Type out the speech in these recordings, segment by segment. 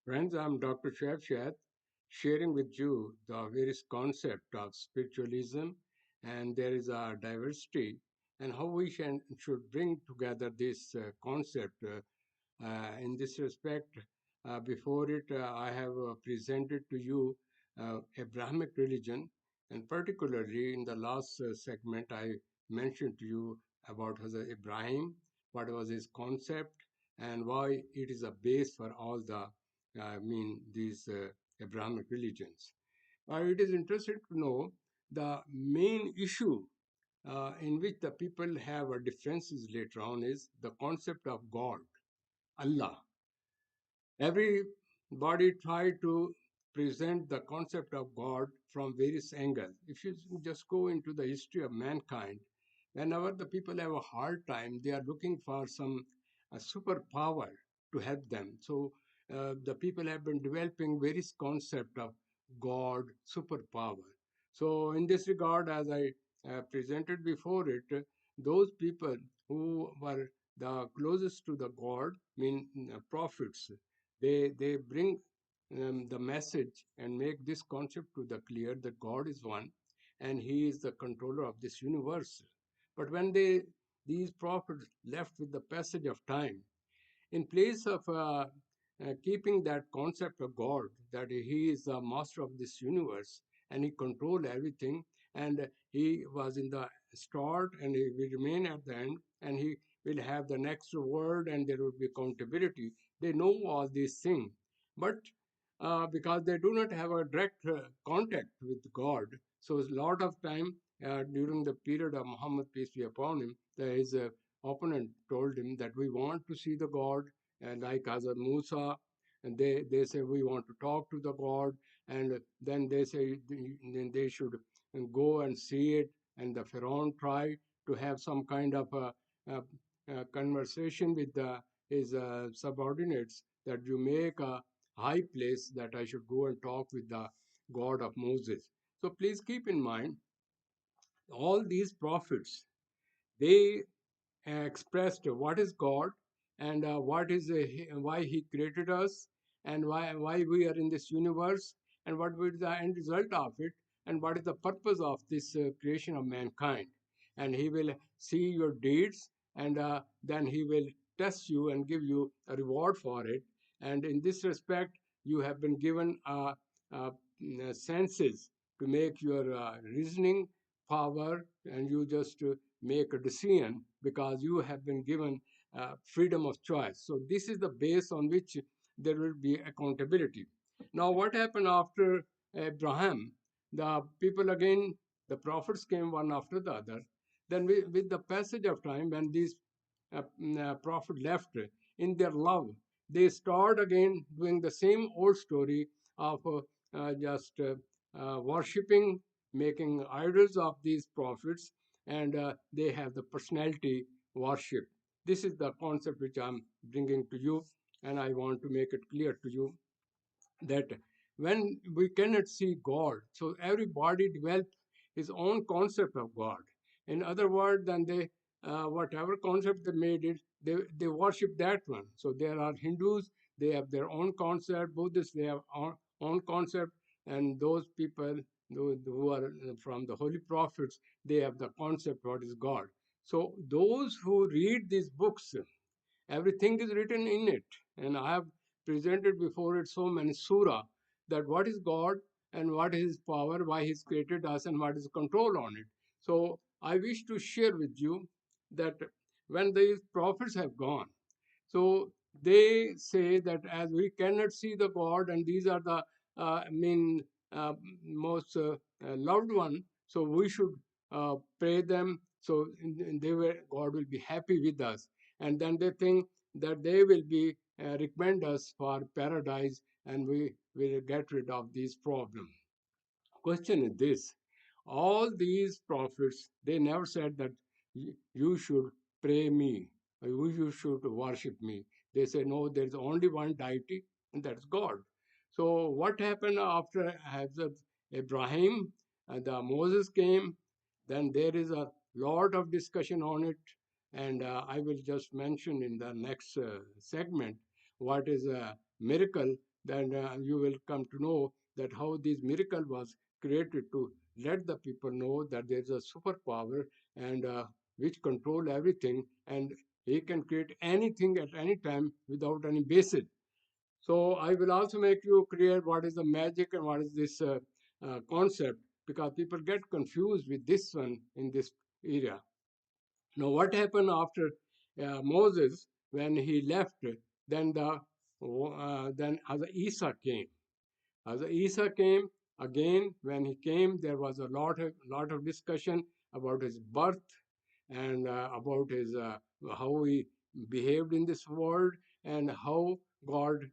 Friends, I'm Dr. Shah, sharing with you the various concept of spiritualism, and there is a diversity, and how we should bring together this concept. In this respect, before it, I have presented to you Abrahamic religion, and particularly in the last segment, I mentioned to you about Hazrat Ibrahim, what was his concept, and why it is a base for all these Abrahamic religions. It is interesting to know the main issue in which the people have differences later on is the concept of God, Allah. Everybody try to present the concept of God from various angles. If you just go into the history of mankind, whenever the people have a hard time, they are looking for some superpower to help them. So the people have been developing various concept of God, superpower. So in this regard, as I presented before it, those people who were the closest to the God, mean prophets, they bring the message and make this concept to the clear that God is one and He is the controller of this universe. But when these prophets left with the passage of time, in place of keeping that concept of God, that He is the master of this universe and He controls everything, and He was in the start and He will remain at the end, and He will have the next word and there will be accountability. They know all these things, but because they do not have a direct contact with God, so a lot of time during the period of Muhammad, peace be upon him, his opponent told him that we want to see the God, and like Hazrat Musa, and they say we want to talk to the God, and then they say then they should go and see it, and the Pharaoh tried to have some kind of a conversation with his subordinates that you make a high place that I should go and talk with the God of Moses. So please keep in mind all these prophets, they expressed what is God and what is why He created us and why we are in this universe and what will be the end result of it and what is the purpose of this creation of mankind. And He will see your deeds and then He will test you and give you a reward for it. And in this respect, you have been given senses to make your reasoning power, and you just make a decision because you have been given freedom of choice. So this is the base on which there will be accountability. Now, what happened after Abraham? The people again, the prophets came one after the other. Then, with the passage of time, when these prophet left in their love, they start again doing the same old story of just worshipping, making idols of these prophets, and they have the personality worship. This is the concept which I'm bringing to you, and I want to make it clear to you that when we cannot see God, so everybody developed his own concept of God. In other words, then they whatever concept they made it, they worship that one. So there are Hindus, they have their own concept. Buddhists, they have own concept, and those people who are from the holy prophets, they have the concept what is God. So those who read these books, everything is written in it. And I have presented before it so many surah that what is God and what is his power, why he's created us and what is control on it. So I wish to share with you that when these prophets have gone, so they say that as we cannot see the God and these are the uh, most loved one, so we should pray them. So God will be happy with us, and then they think that they will be recommend us for paradise, and we will get rid of these problems. Question is this: all these prophets, they never said that you should pray me, or you should worship me. They say, no, there's only one deity, and that's God. So what happened after Hazrat Ibrahim? The Moses came, then there is a lot of discussion on it, and I will just mention in the next segment what is a miracle then you will come to know that how this miracle was created to let the people know that there is a superpower and which control everything, and he can create anything at any time without any basis. So I will also make you clear what is the magic and what is this concept, because people get confused with this one in this area. Now, what happened after Moses when he left? Then then as Isa came. As Isa came again, when he came, there was a lot of discussion about his birth and about his how he behaved in this world, and how God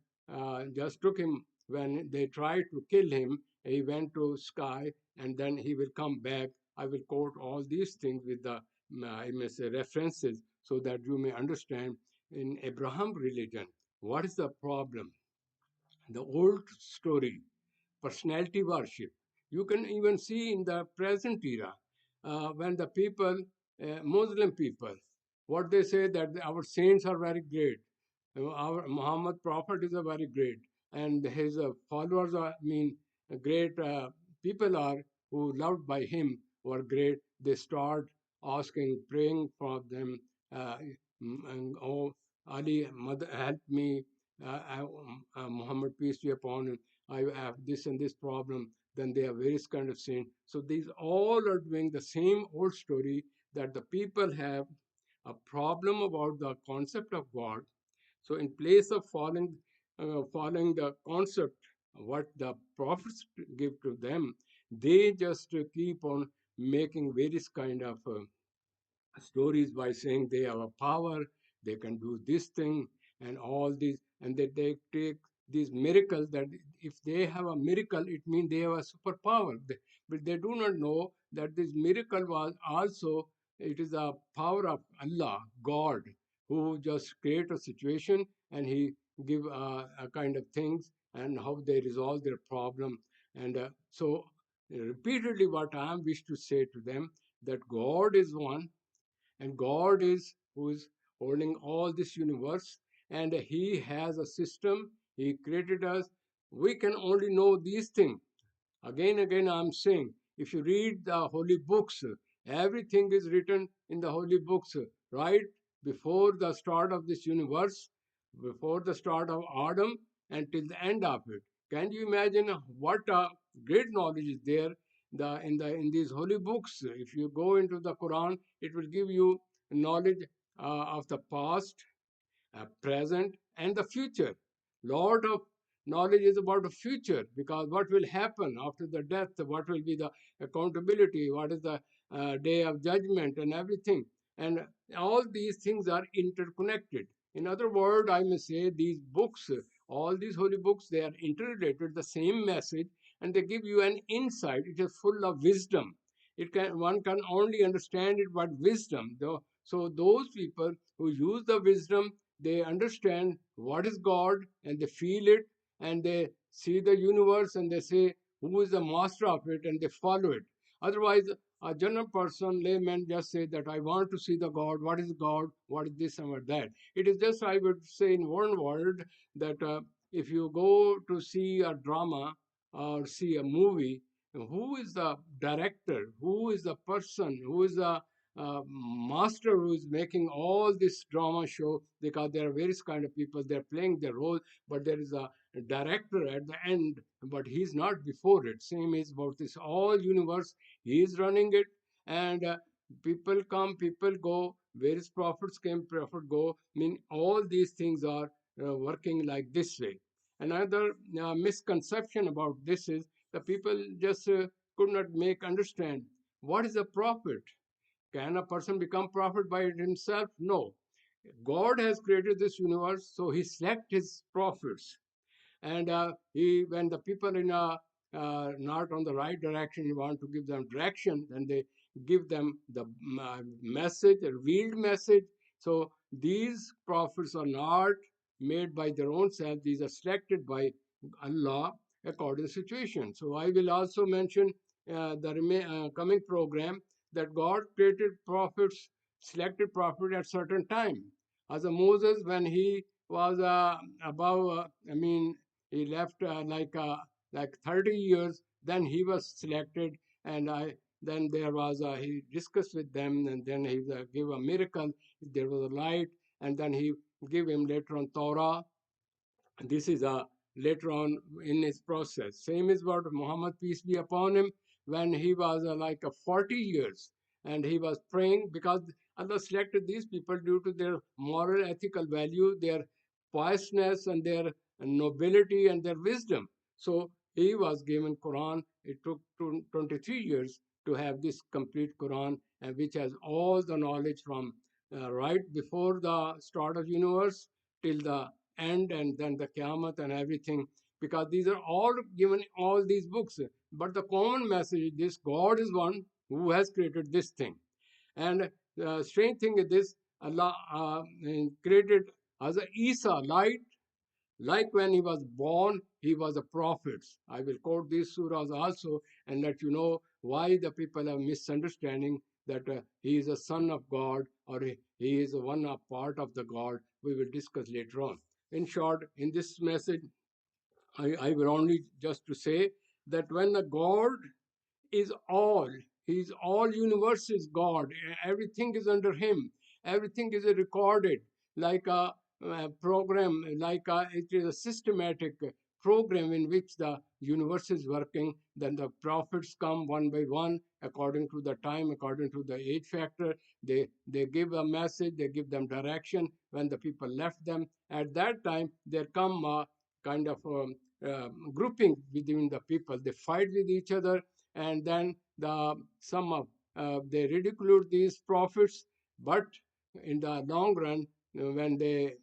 just took him when they tried to kill him. He went to sky, and then he will come back. I will quote all these things with the I may say references so that you may understand in Abraham religion what is the problem. The old story, personality worship. You can even see in the present era when the people, Muslim people, what they say that our saints are very great. Our Muhammad Prophet is a very great, and his followers are, I mean, great people are who loved by him were great. They start asking, praying for them, and oh, Ali, mother, help me, Muhammad, peace be upon him. I have this and this problem. Then they have various kind of sin. So these all are doing the same old story that the people have a problem about the concept of God. So in place of following the concept, what the prophets give to them, they just keep on making various kind of stories by saying they have a power, they can do this thing, and all these, and they take these miracles that if they have a miracle, it means they have a superpower. But they do not know that this miracle was also, it is a power of Allah, God, who just create a situation and he give a kind of things and how they resolve their problem. And so repeatedly what I wish to say to them that God is one, and God is who is holding all this universe, and he has a system. He created us. We can only know these things. Again, I'm saying, if you read the holy books, everything is written in the holy books, right before the start of this universe, before the start of Adam, until the end of it. Can you imagine what a great knowledge is there in these holy books? If you go into the Quran, it will give you knowledge of the past, present, and the future. Lot of knowledge is about the future, because what will happen after the death, what will be the accountability, what is the day of judgment, and everything. And all these things are interconnected. In other words, I may say these books, all these holy books, they are interrelated, the same message, and they give you an insight. It is full of wisdom. It can one can only understand it by wisdom. So those people who use the wisdom, they understand what is God and they feel it, and they see the universe and they say who is the master of it, and they follow it. Otherwise, a general person, layman, just say that I want to see the God. What is God? What is this and what that? It is just, I would say, in one word, that if you go to see a drama or see a movie, who is the director? Who is the person? Who is the master who is making all this drama show? Because there are various kind of people, they're playing their role, but there is a director at the end, but he's not before it. Same is about this all universe. He is running it, and people come, people go, various prophets came, prophet go. I mean, all these things are working like this way. Another misconception about this is the people just could not make understand what is a prophet. Can a person become prophet by himself? No. God has created this universe, so he select his prophets. And he, when the people in not on the right direction, you want to give them direction, then they give them the message, a revealed message. So these prophets are not made by their own self. These are selected by Allah according to the situation. So I will also mention the coming program that God created prophets, selected prophet at certain time. As a Moses, when he was above, I mean, He left like 30 years. Then he was selected, and then there was he discussed with them, and then he gave a miracle. There was a light, and then he gave him later on Torah. This is a later on in his process. Same is what Muhammad, peace be upon him, when he was 40 years, and he was praying because Allah selected these people due to their moral, ethical value, their piousness, and their nobility and their wisdom. So he was given Quran. It took 23 years to have this complete Quran, and which has all the knowledge from right before the start of universe till the end, and then the Qiyamah and everything, because these are all given, all these books. But the common message is this: God is one who has created this thing. And the strange thing is this: Allah created as a Isa light, like when he was born, he was a prophet. I will quote these surahs also and let you know why the people are misunderstanding that he is a son of God, or he is one a part of the God. We will discuss later on. In short, in this message, I will only just to say that when the God is all. He's all universe is God. Everything is under him. Everything is recorded like a program, it is a systematic program in which the universe is working. Then the prophets come one by one according to the time, according to the age factor. They give a message, they give them direction. When the people left them, at that time there come a kind of grouping within the people. They fight with each other, and then some of they ridicule these prophets. But in the long run, when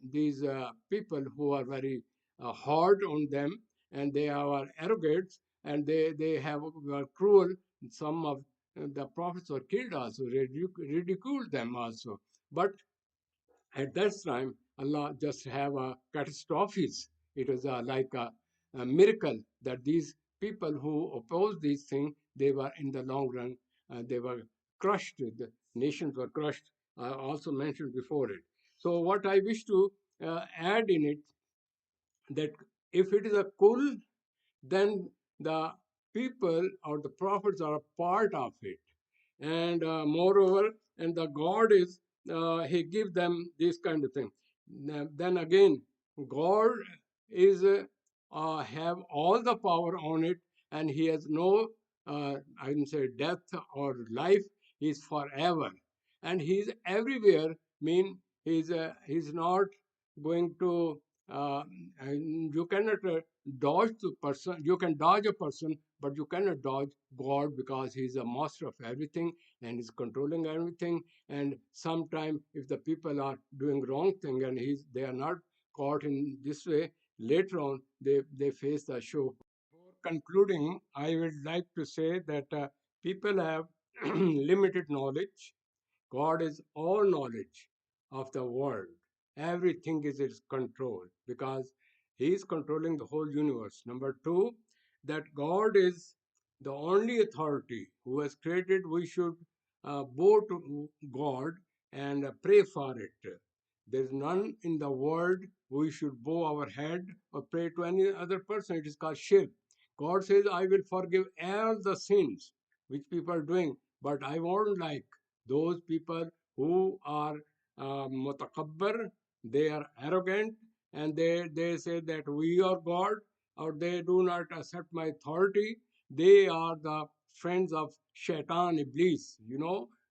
these people who are very hard on them, and they are arrogant, and they have were cruel, some of the prophets were killed also, ridiculed them also. But at that time, Allah just have a catastrophes. It was a miracle that these people who opposed these things, they were in the long run, they were crushed. The nations were crushed. I also mentioned before it. So what I wish to add in it, that if it is a kul, then the people or the prophets are a part of it. And moreover, and the God is, he give them this kind of thing. Then again, God is have all the power on it, and he has no I can say death or life. He's forever, and he's everywhere. Mean he's not going to uh, you cannot dodge the person. You can dodge a person, but you cannot dodge God, because he's a master of everything and is controlling everything. And sometime if the people are doing wrong thing and they are not caught in this way, later on they face the show. Before concluding, I would like to say that people have limited knowledge. God is all knowledge of the world. Everything is his control, because he is controlling the whole universe. Number two, that God is the only authority who has created. We should bow to God and pray for it. There is none in the world we should bow our head or pray to any other person. It is called shirk. God says, I will forgive all the sins which people are doing, but I won't like those people who are mutakabbar, they are arrogant, and they say that we are God, or they do not accept my authority. They are the friends of Shaitan, Iblis.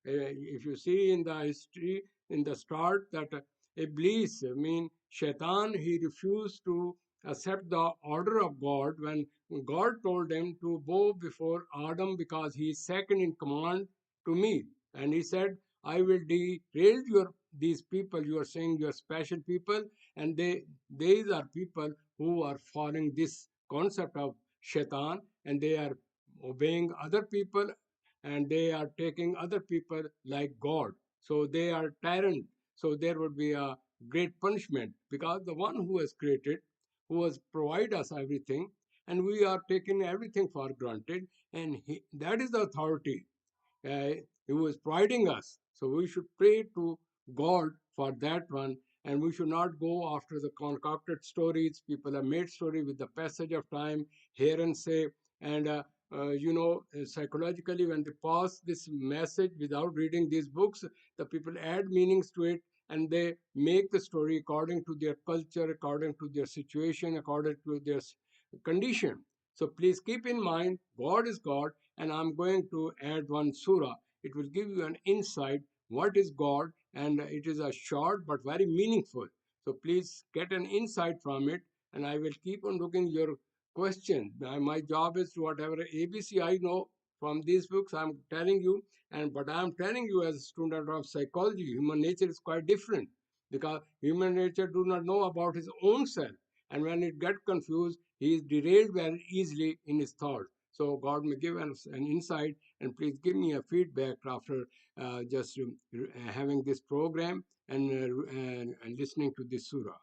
If you see in the history, in the start, that Iblis, I mean Shaitan, he refused to accept the order of God when God told him to bow before Adam, because he is second in command to me. And he said, I will derail these people. You are saying you are special people, and these are people who are following this concept of shaitan, and they are obeying other people, and they are taking other people like God. So they are tyrant. So there would be a great punishment, because the one who has created, who has provided us everything, and we are taking everything for granted, and that is the authority uh, he was providing us. So we should pray to God for that one, and we should not go after the concocted stories. People have made story with the passage of time, hear and say, and psychologically, when they pass this message without reading these books, the people add meanings to it, and they make the story according to their culture, according to their situation, according to their condition. So please keep in mind, God is God, and I'm going to add one surah. It will give you an insight what is God, and it is a short but very meaningful. So please get an insight from it, and I will keep on looking your question. My job is to whatever ABC I know from these books, I'm telling you, and but I'm telling you as a student of psychology, human nature is quite different, because human nature do not know about his own self, and when it get confused, he is derailed very easily in his thought. So God may give us an insight, and please give me a feedback after just having this program and listening to this surah.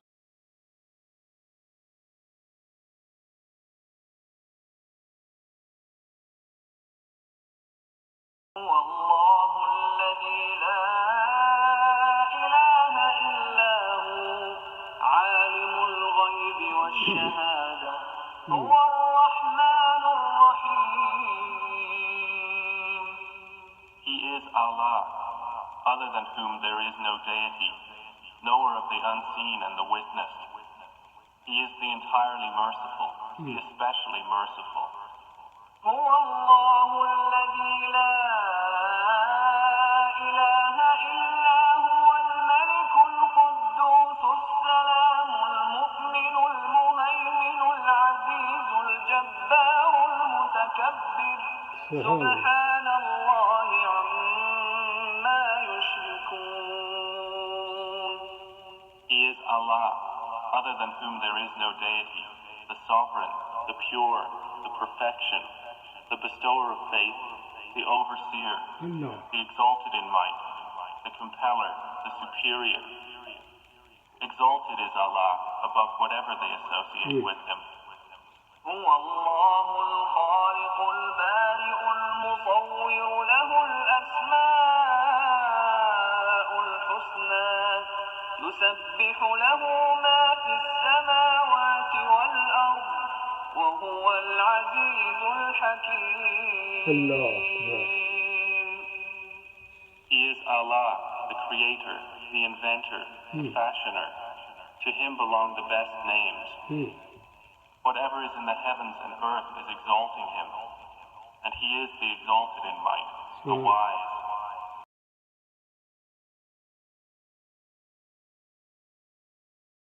Allah, other than whom there is no deity, knower of the unseen and the witnessed. He is the entirely merciful, the especially merciful. هو الله الذي لا إله إلا هو الملك القدوس السلام المؤمن المهيمن العزيز الجبار المتكبر سبحان الله عما يشركون. He is Allah, other than whom there is no deity, the sovereign, the pure, the perfection, the bestower of faith, the overseer, the exalted in might, the compeller, the superior. Exalted is Allah above whatever they associate with him. هو الله الخالق البارئ المصور له الأسماء الحسنى يسبح له ما في السماوات والأرض وهو العزيز الحكيم. He is Allah, the creator, the inventor, the fashioner. To him belong the best names. Whatever is in the heavens and earth is exalting him, and he is the exalted in might, the wise,